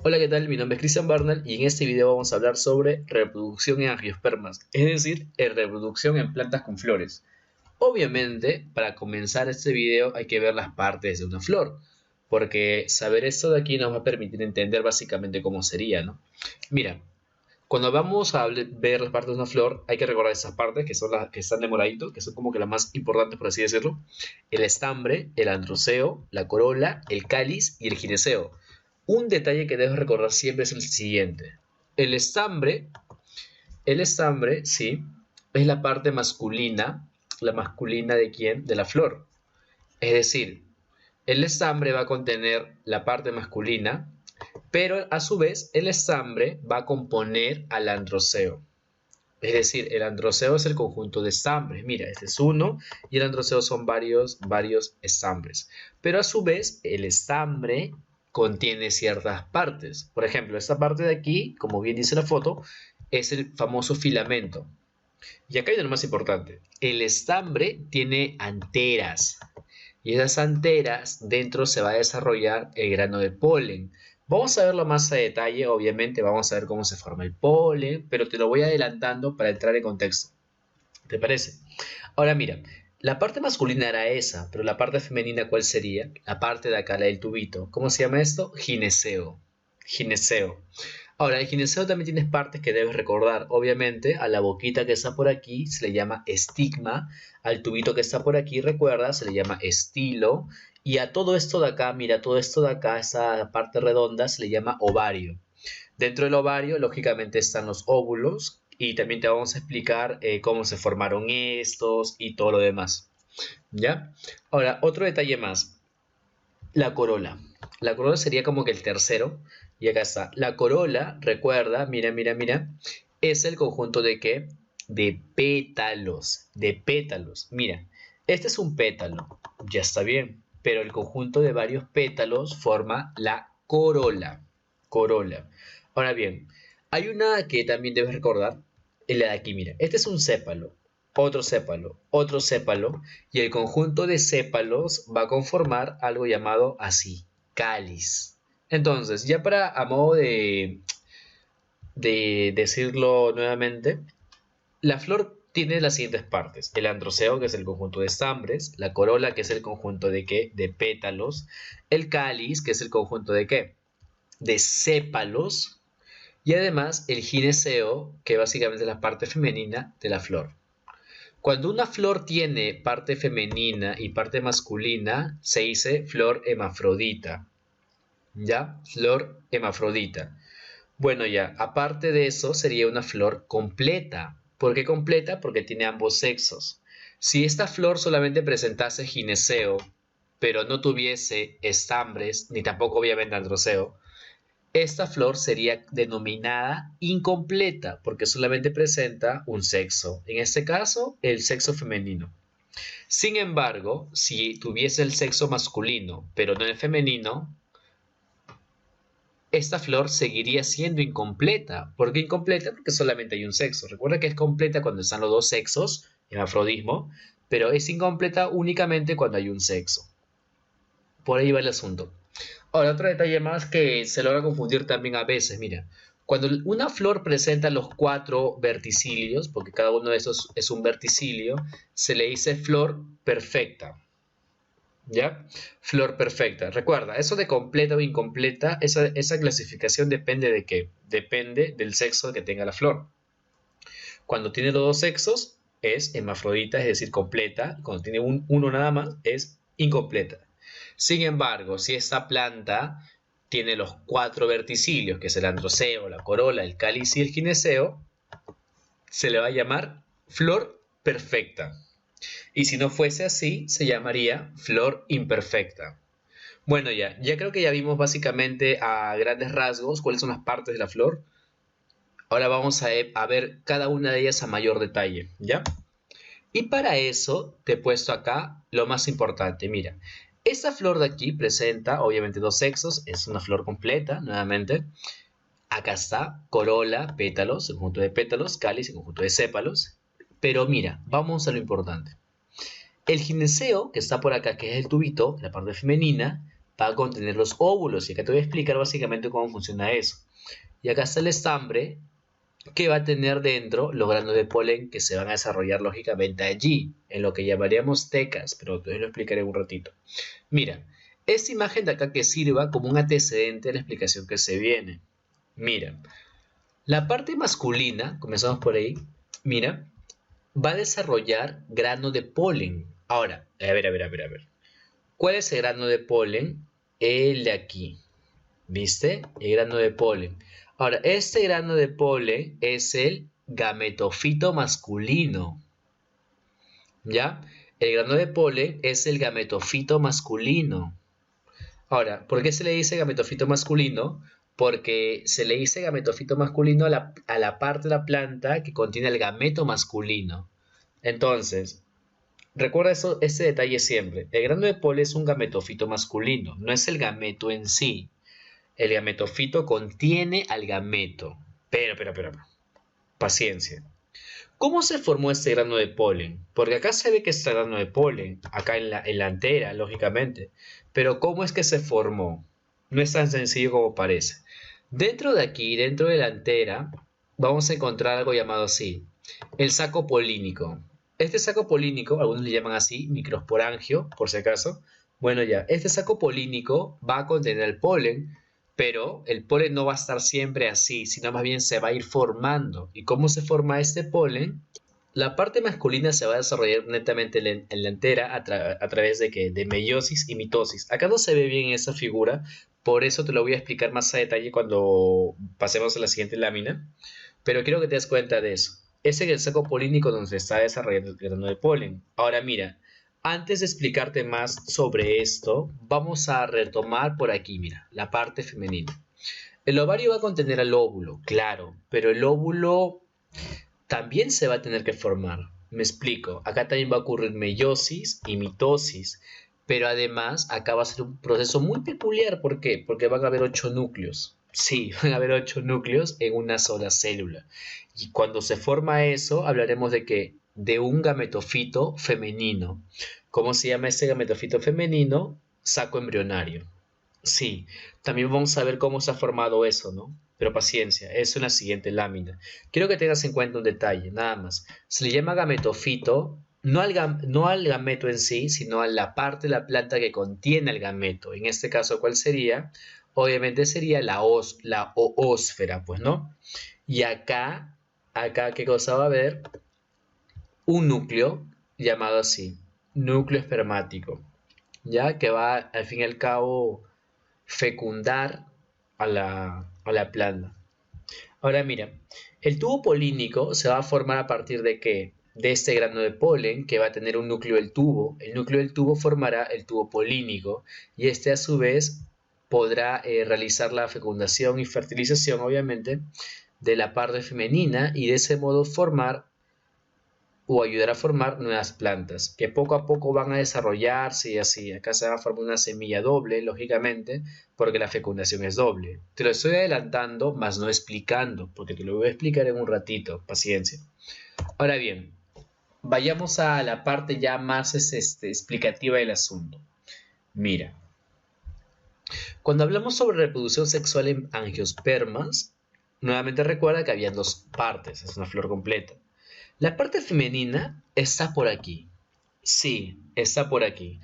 Hola, ¿qué tal? Mi nombre es Christian Barnell y en este video vamos a hablar sobre reproducción en angiospermas, es decir, reproducción en plantas con flores. Obviamente, para comenzar este video hay que ver las partes de una flor, porque saber esto de aquí nos va a permitir entender básicamente cómo sería, ¿no? Mira, cuando vamos a ver las partes de una flor, hay que recordar esas partes que son las que están de moradito, que son como que las más importantes, por así decirlo: el estambre, el androceo, la corola, el cáliz y el gineceo. Un detalle que debes recordar siempre es el siguiente. El estambre, el estambre, sí, es la parte masculina. ¿La masculina de quién? De la flor. Es decir, el estambre va a contener la parte masculina, pero a su vez el estambre va a componer al androceo. Es decir, el androceo es el conjunto de estambres. Mira, este es uno y el androceo son varios estambres. Pero a su vez, el estambre contiene ciertas partes. Por ejemplo, esta parte de aquí, como bien dice la foto, es el famoso filamento. Y acá hay lo más importante. El estambre tiene anteras. Y esas anteras dentro se va a desarrollar el grano de polen. Vamos a verlo más a detalle, obviamente vamos a ver cómo se forma el polen, pero te lo voy adelantando para entrar en contexto. ¿Te parece? Ahora mira, la parte masculina era esa, pero la parte femenina, ¿cuál sería? La parte de acá, la del tubito. ¿Cómo se llama esto? Gineceo. Gineceo. Ahora, el gineceo también tienes partes que debes recordar. Obviamente, a la boquita que está por aquí se le llama estigma. Al tubito que está por aquí, recuerda, se le llama estilo. Y a todo esto de acá, mira, todo esto de acá, esa parte redonda, se le llama ovario. Dentro del ovario, lógicamente, están los óvulos. Y también te vamos a explicar cómo se formaron estos y todo lo demás. ¿Ya? Ahora, otro detalle más. La corola. La corola sería como que el tercero. Y acá está. La corola, recuerda, mira, es el conjunto de qué? De pétalos. De pétalos. Mira, este es un pétalo. Ya está bien. Pero el conjunto de varios pétalos forma la corola. Corola. Ahora bien, hay una que también debes recordar. La de aquí, mira. Este es un sépalo, otro sépalo, y el conjunto de sépalos va a conformar algo llamado así, cáliz. Entonces, ya para a modo de decirlo nuevamente, la flor tiene las siguientes partes: el androceo, que es el conjunto de estambres; la corola, que es el conjunto de qué, de pétalos; el cáliz, que es el conjunto de qué, de sépalos; y además el gineceo, que básicamente es la parte femenina de la flor. Cuando una flor tiene parte femenina y parte masculina, se dice flor hermafrodita. ¿Ya? Flor hermafrodita. Bueno, ya, aparte de eso, sería una flor completa. ¿Por qué completa? Porque tiene ambos sexos. Si esta flor solamente presentase gineceo, pero no tuviese estambres, ni tampoco obviamente androceo, esta flor sería denominada incompleta porque solamente presenta un sexo, en este caso el sexo femenino. Sin embargo, si tuviese el sexo masculino pero no el femenino, esta flor seguiría siendo incompleta. ¿Por qué incompleta? Porque solamente hay un sexo. Recuerda que es completa cuando están los dos sexos, hermafrodismo, pero es incompleta únicamente cuando hay un sexo. Por ahí va el asunto. Ahora, otro detalle más que se logra confundir también a veces, mira, cuando una flor presenta los cuatro verticilios, porque cada uno de esos es un verticilio, se le dice flor perfecta, ¿ya? Flor perfecta. Recuerda, eso de completa o incompleta, esa clasificación depende de qué, depende del sexo que tenga la flor. Cuando tiene los dos sexos, es hermafrodita, es decir, completa. Cuando tiene uno nada más, es incompleta. Sin embargo, si esta planta tiene los cuatro verticilios, que es el androceo, la corola, el cáliz y el gineceo, se le va a llamar flor perfecta. Y si no fuese así, se llamaría flor imperfecta. Bueno, ya creo que ya vimos básicamente a grandes rasgos cuáles son las partes de la flor. Ahora vamos a ver cada una de ellas a mayor detalle, ¿ya? Y para eso te he puesto acá lo más importante. Mira, esta flor de aquí presenta obviamente dos sexos, es una flor completa, nuevamente. Acá está, corola, pétalos, el conjunto de pétalos; cáliz, el conjunto de sépalos. Pero mira, vamos a lo importante. El gineceo, que está por acá, que es el tubito, la parte femenina, va a contener los óvulos. Y acá te voy a explicar básicamente cómo funciona eso. Y acá está el estambre que va a tener dentro los granos de polen que se van a desarrollar lógicamente allí, en lo que llamaríamos tecas, pero te lo explicaré en un ratito. Mira, esta imagen de acá que sirva como un antecedente de la explicación que se viene. Mira, la parte masculina, comenzamos por ahí, mira, va a desarrollar grano de polen. Ahora, a ver. ¿Cuál es el grano de polen? El de aquí. ¿Viste? El grano de polen. Ahora, este grano de polen es el gametofito masculino. ¿Ya? El grano de polen es el gametofito masculino. Ahora, ¿por qué se le dice gametofito masculino? Porque se le dice gametofito masculino a la parte de la planta que contiene el gameto masculino. Entonces, recuerda eso, ese detalle siempre. El grano de polen es un gametofito masculino, no es el gameto en sí. El gametofito contiene al gameto. Pero. Paciencia. ¿Cómo se formó este grano de polen? Porque acá se ve que está grano de polen, acá en la antera, lógicamente. Pero ¿cómo es que se formó? No es tan sencillo como parece. Dentro de aquí, dentro de la antera, vamos a encontrar algo llamado así, el saco polínico. Este saco polínico, algunos le llaman así, microsporangio, por si acaso. Bueno ya, este saco polínico va a contener el polen, pero el polen no va a estar siempre así, sino más bien se va a ir formando. ¿Y cómo se forma este polen? La parte masculina se va a desarrollar netamente en la entera a través de, ¿qué? De meiosis y mitosis. Acá no se ve bien esa figura, por eso te lo voy a explicar más a detalle cuando pasemos a la siguiente lámina. Pero quiero que te des cuenta de eso. Ese es el saco polínico donde se está desarrollando el grano de polen. Ahora mira, antes de explicarte más sobre esto, vamos a retomar por aquí, mira, la parte femenina. El ovario va a contener al óvulo, claro, pero el óvulo también se va a tener que formar. Me explico, acá también va a ocurrir meiosis y mitosis, pero además acá va a ser un proceso muy peculiar. ¿Por qué? Porque van a haber 8 núcleos. Sí, van a haber 8 núcleos en una sola célula. Y cuando se forma eso, hablaremos de qué? De un gametofito femenino. ¿Cómo se llama ese gametofito femenino? Saco embrionario. Sí, también vamos a ver cómo se ha formado eso, ¿no? Pero paciencia, eso en la siguiente lámina. Quiero que tengas en cuenta un detalle, nada más. Se le llama gametofito, no al gameto en sí, sino a la parte de la planta que contiene el gameto. En este caso, ¿cuál sería? Obviamente sería la oósfera, pues, ¿no? Y acá, ¿qué cosa va a haber? Un núcleo llamado así, núcleo espermático, ¿ya? Que va, al fin y al cabo, fecundar a la planta. Ahora mira, el tubo polínico se va a formar a partir de ¿qué? De este grano de polen que va a tener un núcleo del tubo. El núcleo del tubo formará el tubo polínico y este a su vez podrá realizar la fecundación y fertilización, obviamente, de la parte femenina y de ese modo formar o ayudar a formar nuevas plantas que poco a poco van a desarrollarse y así. Acá se va a formar una semilla doble, lógicamente, porque la fecundación es doble. Te lo estoy adelantando, más no explicando, porque te lo voy a explicar en un ratito. Paciencia. Ahora bien, vayamos a la parte ya más explicativa del asunto. Mira, cuando hablamos sobre reproducción sexual en angiospermas, nuevamente recuerda que había dos partes, es una flor completa. La parte femenina está por aquí. Sí, está por aquí.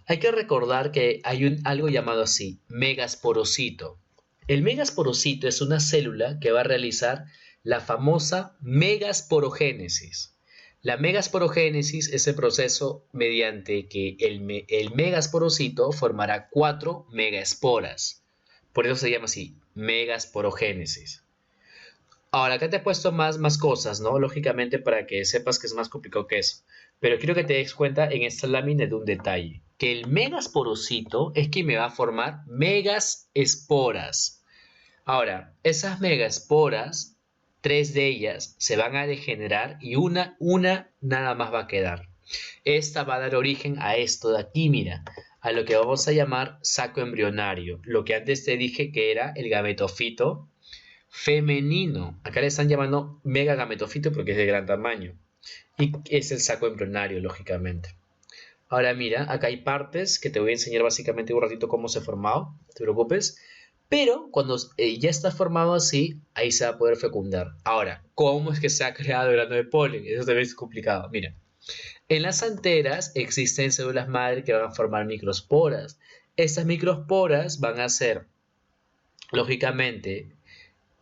Hay que recordar que hay algo llamado así, megasporocito. El megasporocito es una célula que va a realizar la famosa megasporogénesis. La megasporogénesis es el proceso mediante que el megasporocito formará 4 megaesporas. Por eso se llama así, megasporogénesis. Ahora, acá te he puesto más cosas, ¿no? Lógicamente para que sepas que es más complicado que eso. Pero quiero que te des cuenta en esta lámina de un detalle. Que el megasporocito es quien me va a formar megaesporas. Ahora, esas megaesporas, 3 de ellas se van a degenerar y una nada más va a quedar. Esta va a dar origen a esto de aquí, mira, a lo que vamos a llamar saco embrionario. Lo que antes te dije que era el gametofito femenino. Acá le están llamando megagametofito porque es de gran tamaño. Y es el saco embrionario, lógicamente. Ahora mira, acá hay partes que te voy a enseñar básicamente un ratito cómo se ha formado, no te preocupes. Pero cuando ya está formado así, ahí se va a poder fecundar. Ahora, ¿cómo es que se ha creado el grano de polen? Eso también es complicado. Mira, en las anteras existen células madre que van a formar microsporas. Estas microsporas van a ser, lógicamente,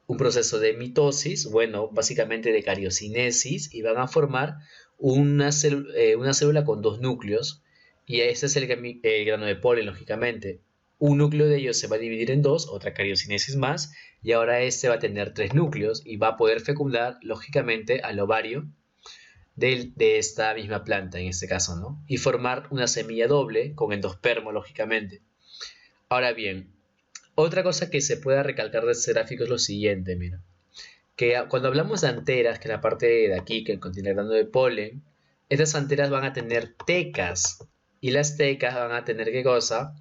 un proceso de mitosis, bueno, básicamente de cariocinesis, y van a formar una célula con dos núcleos, y ese es el grano de polen, lógicamente. Un núcleo de ellos se va a dividir en dos, otra cariocinesis más, y ahora este va a tener tres núcleos y va a poder fecundar, lógicamente, al ovario de esta misma planta, en este caso, ¿no? Y formar una semilla doble con endospermo, lógicamente. Ahora bien, otra cosa que se pueda recalcar de este gráfico es lo siguiente, mira. Que cuando hablamos de anteras, que es la parte de aquí que contiene el grano de polen, estas anteras van a tener tecas. Y las tecas van a tener, ¿qué cosa?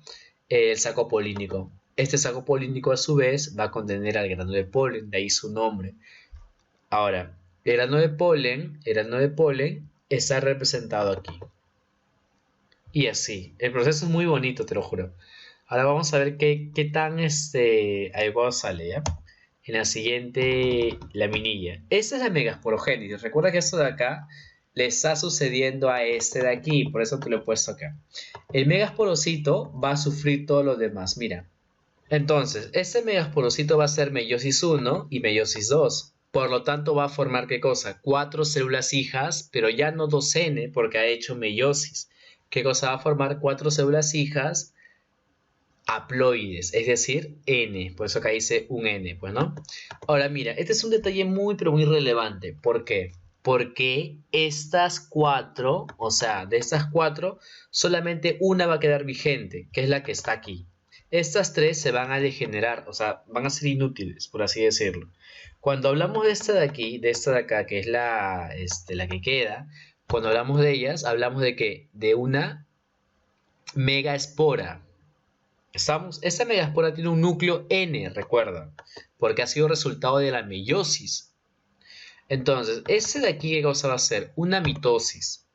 El saco polínico. Este saco polínico a su vez va a contener al grano de polen, de ahí su nombre. Ahora, el grano de polen está representado aquí. Y así. El proceso es muy bonito, te lo juro. Ahora vamos a ver qué tan ahí vamos sale, ¿ya? En la siguiente laminilla. Esta es la megasporogénesis. Recuerda que esto de acá le está sucediendo a este de aquí, por eso te lo he puesto acá. El megasporocito va a sufrir todos los demás, mira. Entonces, este megasporocito va a ser meiosis 1 y meiosis 2. Por lo tanto, va a formar, ¿qué cosa? 4 células hijas, pero ya no 2N porque ha hecho meiosis. ¿Qué cosa va a formar? 4 células hijas haploides, es decir, N, por eso acá dice un N, pues, ¿no? Ahora, mira, este es un detalle muy, pero muy relevante. ¿Por qué? Porque estas 4, o sea, de estas 4, solamente una va a quedar vigente, que es la que está aquí. Estas 3 se van a degenerar, o sea, van a ser inútiles, por así decirlo. Cuando hablamos de esta de aquí, de esta de acá, que es la que queda, cuando hablamos de ellas, hablamos de que de una megaespora. ¿Estamos? Esta megaspora tiene un núcleo N, recuerda, porque ha sido resultado de la meiosis. Entonces, este de aquí, ¿qué cosa va a ser? Una mitosis.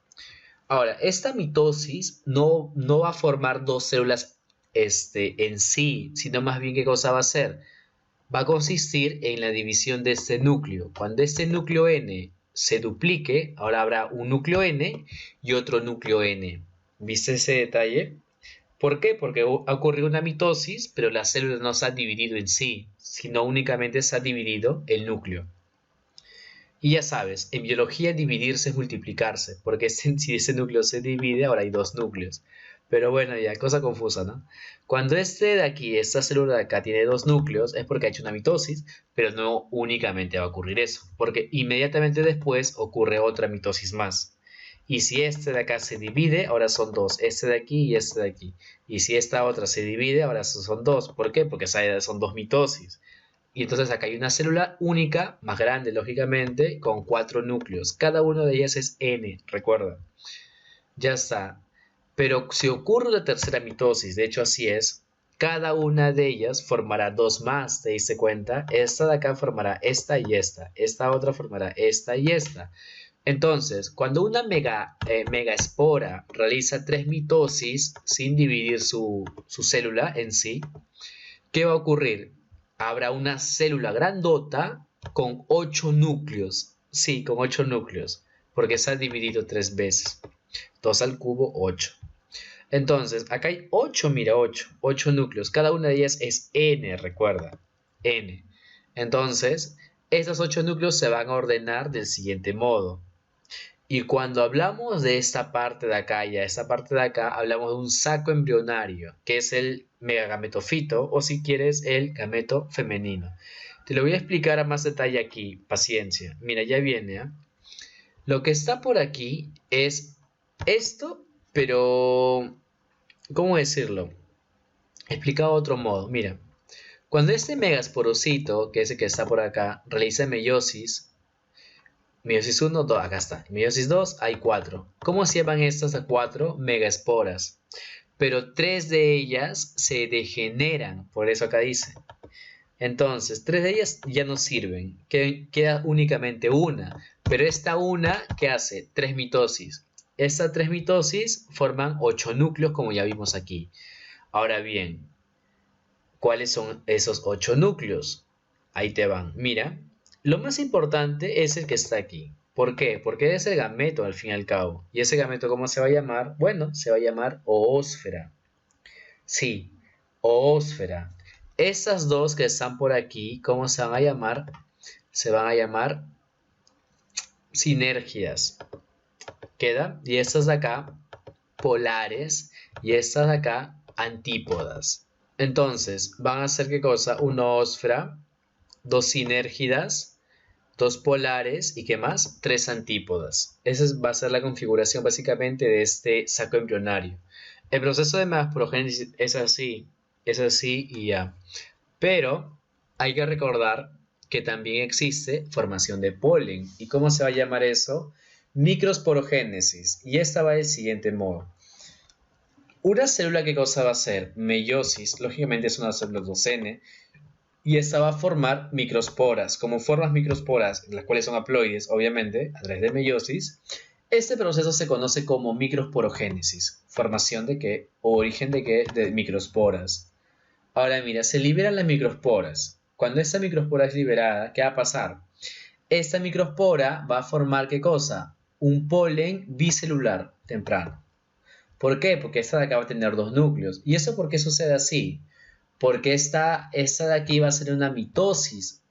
Ahora, esta mitosis no va a formar dos células en sí, sino más bien, ¿qué cosa va a hacer? Va a consistir en la división de este núcleo. Cuando este núcleo N se duplique, ahora habrá un núcleo N y otro núcleo N. ¿Viste ese detalle? ¿Por qué? Porque ha ocurrido una mitosis, pero la célula no se ha dividido en sí, sino únicamente se ha dividido el núcleo. Y ya sabes, en biología dividirse es multiplicarse, porque si ese núcleo se divide, ahora hay dos núcleos. Pero bueno, ya, cosa confusa, ¿no? Cuando este de aquí, esta célula de acá tiene dos núcleos, es porque ha hecho una mitosis, pero no únicamente va a ocurrir eso, porque inmediatamente después ocurre otra mitosis más. Y si este de acá se divide, ahora son dos, este de aquí y este de aquí. Y si esta otra se divide, ahora son dos. ¿Por qué? Porque son dos mitosis. Y entonces acá hay una célula única, más grande lógicamente, con 4 núcleos. Cada uno de ellas es N, recuerda. Ya está. Pero si ocurre la tercera mitosis, de hecho así es, cada una de ellas formará dos más, ¿te diste cuenta? Esta de acá formará esta y esta otra formará esta y esta. Entonces, cuando una megaespora realiza 3 mitosis sin dividir su célula en sí, ¿qué va a ocurrir? Habrá una célula grandota con 8 núcleos. Sí, con 8 núcleos, porque se ha dividido 3 veces. 2 al cubo, 8. Entonces, acá hay 8, mira, 8 núcleos. Cada una de ellas es N, recuerda. N. Entonces, estos 8 núcleos se van a ordenar del siguiente modo. Y cuando hablamos de esta parte de acá y a esta parte de acá, hablamos de un saco embrionario, que es el megagametofito, o si quieres, el gameto femenino. Te lo voy a explicar a más detalle aquí, paciencia. Mira, ya viene, ¿eh? Lo que está por aquí es esto, pero, ¿cómo decirlo? Explicado de otro modo. Mira, cuando este megasporocito, que es el que está por acá, realiza meiosis, meiosis 1, 2, acá está. Meiosis 2, hay 4. ¿Cómo se llaman estas a 4? Megaesporas. Pero 3 de ellas se degeneran, por eso acá dice. Entonces, 3 de ellas ya no sirven, queda únicamente una. Pero esta una, ¿qué hace? 3 mitosis. Estas 3 mitosis forman 8 núcleos, como ya vimos aquí. Ahora bien, ¿cuáles son esos 8 núcleos? Ahí te van. Mira, lo más importante es el que está aquí. ¿Por qué? Porque es el gameto al fin y al cabo. ¿Y ese gameto cómo se va a llamar? Bueno, se va a llamar oósfera. Sí, oósfera. Estas dos que están por aquí, ¿cómo se van a llamar? Se van a llamar sinergias. ¿Queda? Y estas de acá, polares. Y estas de acá, antípodas. Entonces, van a ser ¿qué cosa? Una ósfera, dos sinérgidas, dos polares y ¿qué más? Tres antípodas. Esa va a ser la configuración básicamente de este saco embrionario. El proceso de morfologénesis es así y ya. Pero hay que recordar que también existe formación de polen. ¿Y cómo se va a llamar eso? Microsporogénesis. Y esta va del siguiente modo. Una célula, ¿qué cosa va a ser? Meiosis, lógicamente es una célula 2N, y esta va a formar microsporas. Como formas microsporas, las cuales son haploides, obviamente, a través de meiosis, este proceso se conoce como microsporogénesis. ¿Formación de qué? ¿O origen de qué? De microsporas. Ahora mira, se liberan las microsporas. Cuando esta microspora es liberada, ¿qué va a pasar? Esta microspora va a formar ¿qué cosa? Un polen bicelular temprano. ¿Por qué? Porque esta de acá va a tener dos núcleos. ¿Y eso por qué sucede así? Porque esta de aquí va a ser una mitosis,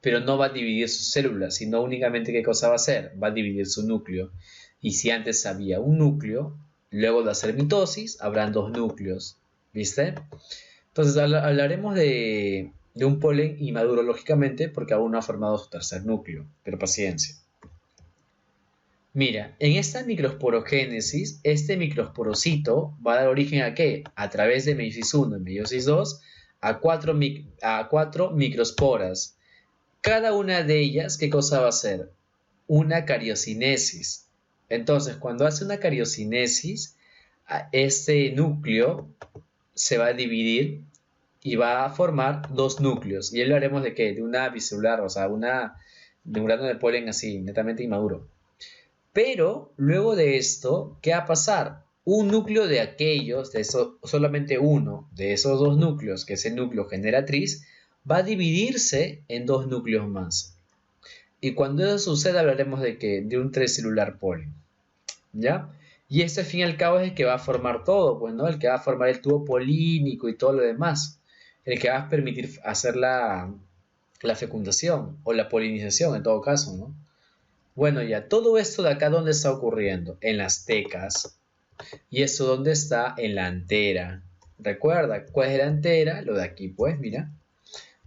pero no va a dividir sus células, sino únicamente ¿qué cosa va a hacer? Va a dividir su núcleo. Y si antes había un núcleo, luego de hacer mitosis, habrán dos núcleos. ¿Viste? Entonces hablaremos de un polen inmaduro, lógicamente, porque aún no ha formado su tercer núcleo. Pero paciencia. Mira, en esta microsporogénesis, este microsporocito va a dar origen ¿a qué? A través de meiosis 1 y meiosis 2 a cuatro microsporas. Cada una de ellas, ¿qué cosa va a hacer? Una cariocinesis. Entonces, cuando hace una cariocinesis, este núcleo se va a dividir y va a formar dos núcleos. ¿Y hablaremos de qué? De una bicelular, o sea, de un grano de polen así, netamente inmaduro. Pero luego de esto, ¿qué va a pasar? Un núcleo de aquellos, solamente uno de esos dos núcleos, que es el núcleo generatriz, va a dividirse en dos núcleos más. Y cuando eso suceda hablaremos de qué? De un tricelular polen. ¿Ya? Y este al fin y al cabo es el que va a formar todo, pues, ¿no? El que va a formar el tubo polínico y todo lo demás. El que va a permitir hacer la fecundación o la polinización en todo caso, ¿no? Bueno, ya, todo esto de acá, ¿dónde está ocurriendo? En las tecas. ¿Y esto dónde está? En la antera. Recuerda, ¿cuál es la antera? Lo de aquí, pues, mira.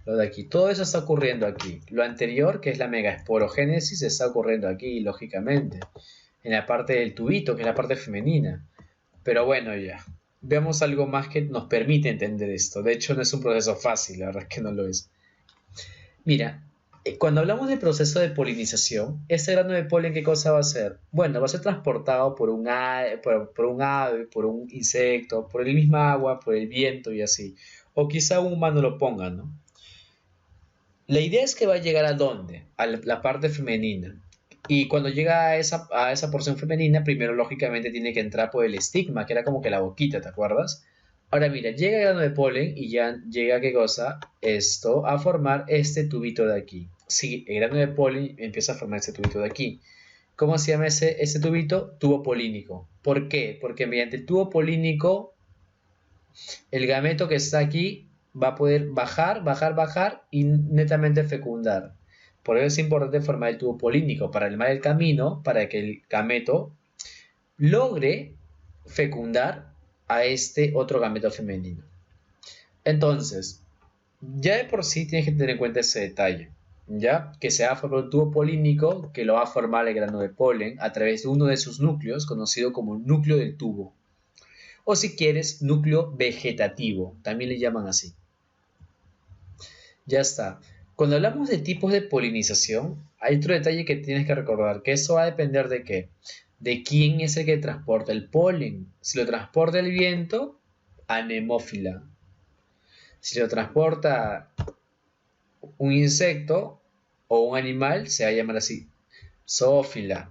Lo de aquí. Todo eso está ocurriendo aquí. Lo anterior, que es la megasporogénesis, está ocurriendo aquí, lógicamente. En la parte del tubito, que es la parte femenina. Pero bueno, ya. Veamos algo más que nos permite entender esto. De hecho, no es un proceso fácil, la verdad es que no lo es. Mira, cuando hablamos del proceso de polinización, ese grano de polen, ¿qué cosa va a hacer? Bueno, va a ser transportado por un ave, por un insecto, por el mismo agua, por el viento y así. O quizá un humano lo ponga, ¿no? La idea es que va a llegar ¿a dónde? A la parte femenina. Y cuando llega a esa porción femenina, primero lógicamente tiene que entrar por el estigma, que era como que la boquita, ¿te acuerdas? Ahora mira, llega el grano de polen y ya llega, ¿qué cosa? Esto, a formar este tubito de aquí. Sí, el grano de polen empieza a formar este tubito de aquí. ¿Cómo se llama ese tubito? Tubo polínico. ¿Por qué? Porque mediante el tubo polínico, el gameto que está aquí va a poder bajar y netamente fecundar. Por eso es importante formar el tubo polínico para armar el camino para que el gameto logre fecundar a este otro gameto femenino. Entonces, ya de por sí tienes que tener en cuenta ese detalle, ¿ya? Que se va a formar un tubo polínico que lo va a formar el grano de polen a través de uno de sus núcleos, conocido como núcleo del tubo. O si quieres, núcleo vegetativo, también le llaman así. Ya está. Cuando hablamos de tipos de polinización, hay otro detalle que tienes que recordar, que eso va a depender de qué, de quién es el que transporta el polen. Si lo transporta el viento, anemófila. Si lo transporta un insecto o un animal, se va a llamar así, zoófila.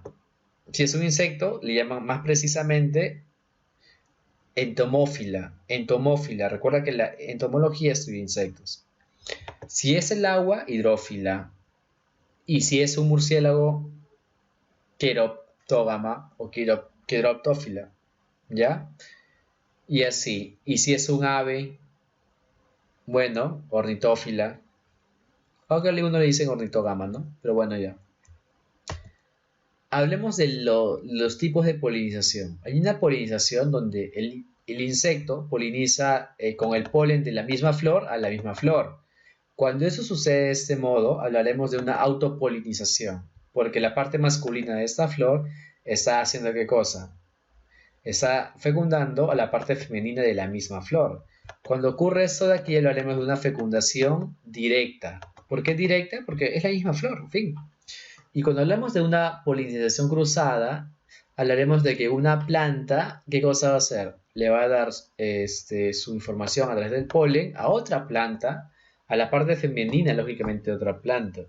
Si es un insecto, le llaman más precisamente entomófila. Entomófila. Recuerda que la entomología estudia insectos. Si es el agua, hidrófila. Y si es un murciélago, queroptógama o queroptófila. ¿Ya? Y así. Y si es un ave, bueno, ornitófila. Aunque a uno le dicen ornitógama, ¿no? Pero bueno, ya. Hablemos de los tipos de polinización. Hay una polinización donde el insecto poliniza con el polen de la misma flor a la misma flor. Cuando eso sucede de este modo, hablaremos de una autopolinización, porque la parte masculina de esta flor está haciendo ¿qué cosa? Está fecundando a la parte femenina de la misma flor. Cuando ocurre esto de aquí, hablaremos de una fecundación directa. ¿Por qué directa? Porque es la misma flor, en fin. Y cuando hablamos de una polinización cruzada, hablaremos de que una planta, ¿qué cosa va a hacer? Le va a dar su información a través del polen a otra planta, a la parte femenina, lógicamente, de otra planta.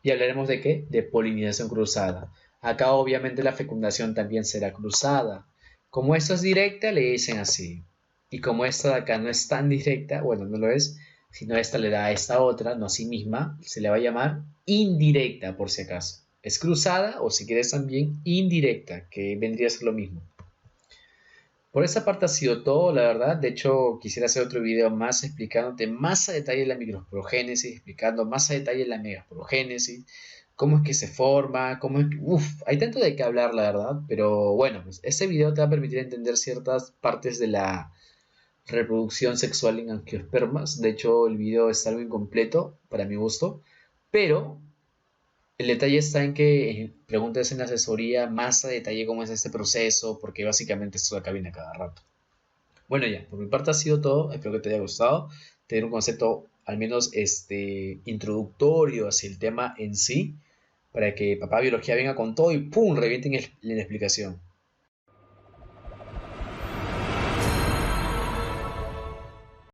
Y hablaremos de qué? De polinización cruzada. Acá obviamente la fecundación también será cruzada. Como esto es directa, le dicen así. Y como esta de acá no es tan directa, bueno, no lo es, sino esta le da a esta otra, no a sí misma, se le va a llamar indirecta por si acaso. Es cruzada o si quieres también indirecta, que vendría a ser lo mismo. Por esa parte ha sido todo, la verdad. De hecho, quisiera hacer otro video más explicándote más a detalle la microsporogénesis, explicando más a detalle la megasporogénesis, cómo es que se forma, cómo es que... Uf, hay tanto de qué hablar, la verdad. Pero bueno, pues este video te va a permitir entender ciertas partes de la reproducción sexual en angiospermas. De hecho, el video está algo incompleto, para mi gusto. Pero el detalle está en que preguntes en la asesoría más a detalle cómo es este proceso, porque básicamente esto de acá viene a cada rato. Bueno, ya, por mi parte ha sido todo. Espero que te haya gustado. Tener un concepto al menos introductorio hacia el tema en sí, para que papá biología venga con todo y ¡pum! Revienten en la explicación.